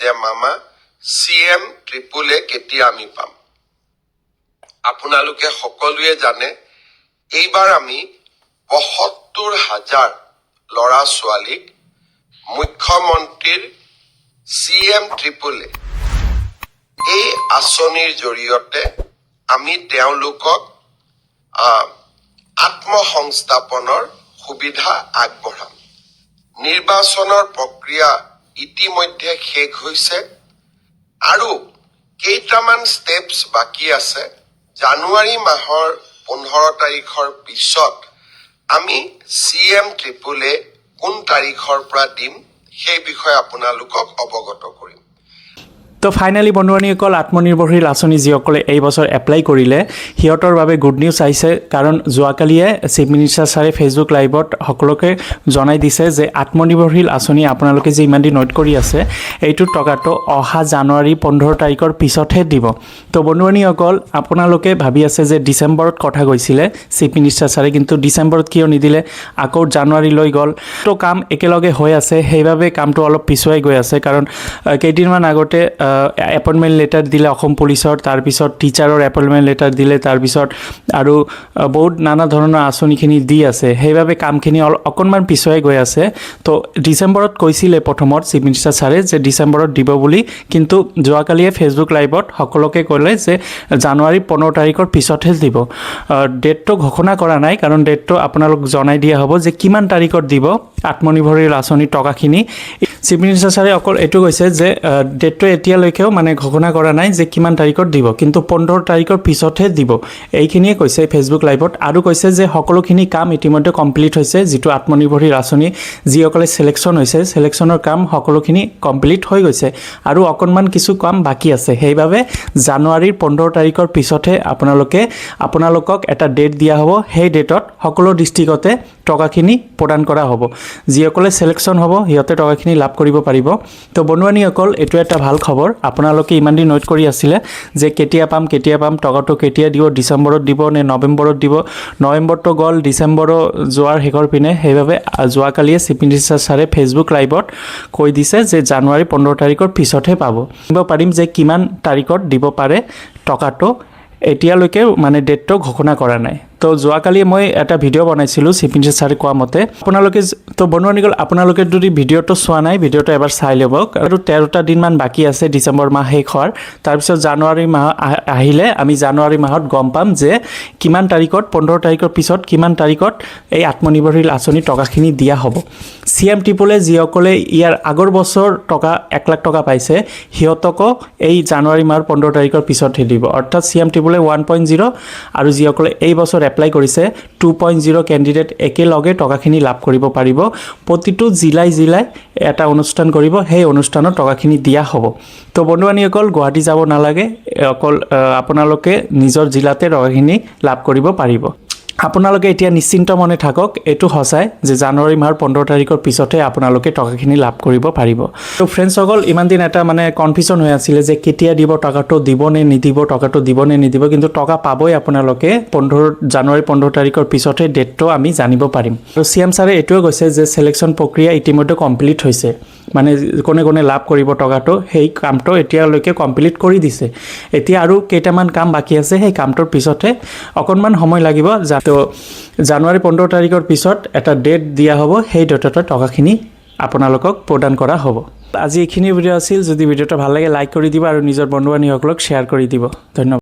যে মামা CM triple A কেতিয়া আমি পাম আপোনালোকে সকলোৱে জানে এইবাৰ আমি ৭৫,০০০ ল'ৰা ছোৱালীক মুখ্যমন্ত্ৰীৰ CM ট্ৰিপল এ এই আঁচনিৰ জৰিয়তে আমি তেওঁলোকক আত্মসংস্থাপনৰ সুবিধা আগবঢ়াম নিৰ্বাচনৰ প্ৰক্ৰিয়া ইতিমধ্যে শেষ হৈছে আৰু কেইটামান ষ্টেপছ বাকি আছে জানুৱাৰী মাহৰ 15 তাৰিখৰ পিছত আমি CM ট্ৰিপল এ কোন তাৰিখৰ পৰা দিম সেই বিষয়ে আপোনালোকক অৱগত কৰিম তো ফাইনালি বন্ধুবান্ধৱীসকল আত্মনিৰ্ভৰশীল আঁচনি যিসকলে এই বছৰ এপ্লাই কৰিলে সিহঁতৰ বাবে গুড নিউজ আহিছে কাৰণ যোৱাকালিয়ে চিফ মিনিষ্টাৰ ছাৰে ফেচবুক লাইভত সকলোকে জনাই দিছে যে আত্মনিৰ্ভৰশীল আঁচনি আপোনালোকে যে ইমান দিন নোট কৰি আছে এইটো টকাটো অহা জানুৱাৰী 15 তাৰিখৰ পিছতহে দিব তো বন্ধুবান্ধৱীসকল আপোনালোকে ভাবি আছে যে ডিচেম্বৰত কথা কৈছিলে চিফ মিনিষ্টাৰ ছাৰে কিন্তু ডিচেম্বৰত কিয় নিদিলে আকৌ জানুৱাৰী লৈ গ'ল তো কাম একেলগে হৈ আছে সেইভাবে কামটো অলপ পিছুৱাই গৈ আছে কাৰণ কেইদিনমান আগতে এপইণ্টমেণ্ট লেটাৰ দিলে অসম পুলিচৰ তাৰপিছত টিচাৰৰ এপইণ্টমেণ্ট লেটাৰ দিলে তাৰপিছত আৰু বহুত নানা ধৰণৰ আঁচনিখিনি দি আছে সেইভাবে কামখিনি অকণমান পিছুৱাই গৈ আছে তো ডিচেম্বৰত কৈছিলে প্ৰথমত চিফ মিনিষ্টাৰ ছাৰে যে ডিচেম্বৰত দিব বুলি কিন্তু যোৱাকালিয়ে ফেচবুক লাইভত সকলোকে ক'লে যে জানুৱাৰী 15 তাৰিখৰ পিছতহে দিব ডেটটো ঘোষণা কৰা নাই কাৰণ ডেটটো আপোনালোক জনাই দিয়া হ'ব যে কিমান তাৰিখত দিব আত্মনিৰ্ভৰশীল আঁচনিৰ টকাখিনি চিফ মিনিষ্টাৰ ছাৰে অকল এইটো কৈছে যে ডেটটো এতিয়ালৈকেও মানে ঘোষণা কৰা নাই যে কিমান তাৰিখত দিব কিন্তু 15 তাৰিখৰ পিছতহে দিব এইখিনিয়ে কৈছে ফেচবুক লাইভত আৰু কৈছে যে সকলোখিনি কাম ইতিমধ্যে কমপ্লিট হৈছে যিটো আত্মনিৰ্ভৰশীল আঁচনি যিসকলে সিলেকশ্যন হৈছে সিলেকশ্যনৰ কাম সকলোখিনি কমপ্লিট হৈ গৈছে আৰু অকণমান কিছু কাম বাকি আছে সেইভাবে জানুৱাৰীৰ 15 তাৰিখৰ পিছতহে আপোনালোকক এটা ডেট দিয়া হ'ব সেই ডেটত সকলো ডিষ্ট্ৰিক্টতে টকাখিনি প্ৰদান কৰা হ'ব যিসকলে সিলেকশ্যন হ'ব সিহঁতে টকাখিনি লাভ কৰিব পাৰিব তো বন্ধুবান্ধৱীসকল এইটো এটা ভাল খবৰ আপোনালোকে ইমান দিন নোট কৰি আছিলে যে কেতিয়া পাম টকাটো কেতিয়া দিব ডিচেম্বৰত দিব নে নৱেম্বৰত দিব নৱেম্বৰটো গ'ল ডিচেম্বৰ যোৱাৰ শেষৰ পিনে সেইভাবে যোৱাকালিয়ে চিফ মিনিষ্টাৰ ছাৰে ফেচবুক লাইভত কৈ দিছে যে জানুৱাৰী 15 তাৰিখৰ পিছতহে পাব পাৰিম যে কিমান তাৰিখত দিব পাৰে টকাটো এতিয়ালৈকে মানে ডেটটো ঘোষণা কৰা নাই তো যোৱাকালি মই এটা ভিডিঅ' বনাইছিলোঁ চিফ মিনিষ্টাৰ ছাৰে কোৱা মতে আপোনালোকে তো বন্ধুবান্ধৱীসকল আপোনালোকে যদি ভিডিঅ'টো চোৱা নাই ভিডিঅ'টো এবাৰ চাই ল'ব আৰু 13টা দিনমান বাকী আছে ডিচেম্বৰ মাহ শেষ হোৱাৰ তাৰপিছত জানুৱাৰী মাহ আহিলে আমি জানুৱাৰী মাহত গম পাম যে কিমান তাৰিখত 15 তাৰিখৰ পিছত কিমান তাৰিখত এই আত্মনিৰ্ভৰশীল আঁচনি টকাখিনি দিয়া হ'ব CM ট্ৰিপল এ যিসকলে ইয়াৰ আগৰ বছৰ টকা 1 লাখ টকা পাইছে সিহঁতকো এই জানুৱাৰী মাহৰ 15 তাৰিখৰ পিছতহে দিব অৰ্থাৎ CM ট্ৰিপল এ 1.0 আৰু যিসকলে এই বছৰ এপ্লাই কৰিছে 2.0 কেণ্ডিডেট একেলগে টকাখিনি লাভ কৰিব পাৰিব প্ৰতিটো জিলাই এটা অনুষ্ঠান কৰিব সেই অনুষ্ঠানত টকাখিনি দিয়া হ'ব তো বন্ধুবান্ধৱীসকল গুৱাহাটী যাব নালাগে অকল আপোনালোকে নিজৰ জিলাতে টকাখিনি লাভ কৰিব পাৰিব আপোনালোকে এতিয়া নিশ্চিন্ত মনে থাকক এইটো সঁচাই যে জানুৱাৰী মাহৰ 15 তাৰিখৰ পিছতে আপোনালোকে টকাখিনি লাভ কৰিব পাৰিব তো ফ্ৰেণ্ডসকল ইমান দিন এটা মানে কনফিউজন হৈ আছিল যে কেতিয়া দিব টকাটো দিব নে নিদিব কিন্তু টকা পাবই আপোনালোকে জানুৱাৰী 15 তাৰিখৰ পিছতে ডেটটো আমি জানিব পাৰিম আৰু CM ছাৰে এইটোৱে কৈছে যে সিলেকশ্যন প্ৰক্ৰিয়া ইতিমধ্যে কমপ্লিট হৈছে মানে কোনে লাভ কৰিব টকাটো সেই কামটো এতিয়ালৈকে কমপ্লিট কৰি দিছে এতিয়া আৰু কেইটামান কাম বাকি আছে সেই কামটোৰ পিছতে অকণমান সময় লাগিব তো জানুৱাৰী 15 তাৰিখৰ পিছত এটা ডেট দিয়া হ'ব সেই ডেটতে টকাখিনি আপোনালোকক প্ৰদান কৰা হ'ব আজি এইখিনি ভিডিঅ' আছিল যদি ভিডিঅ'টো ভাল লাগে লাইক কৰি দিব আৰু নিজৰ বন্ধু বান্ধৱীসকলক শ্বেয়াৰ কৰি দিব ধন্যবাদ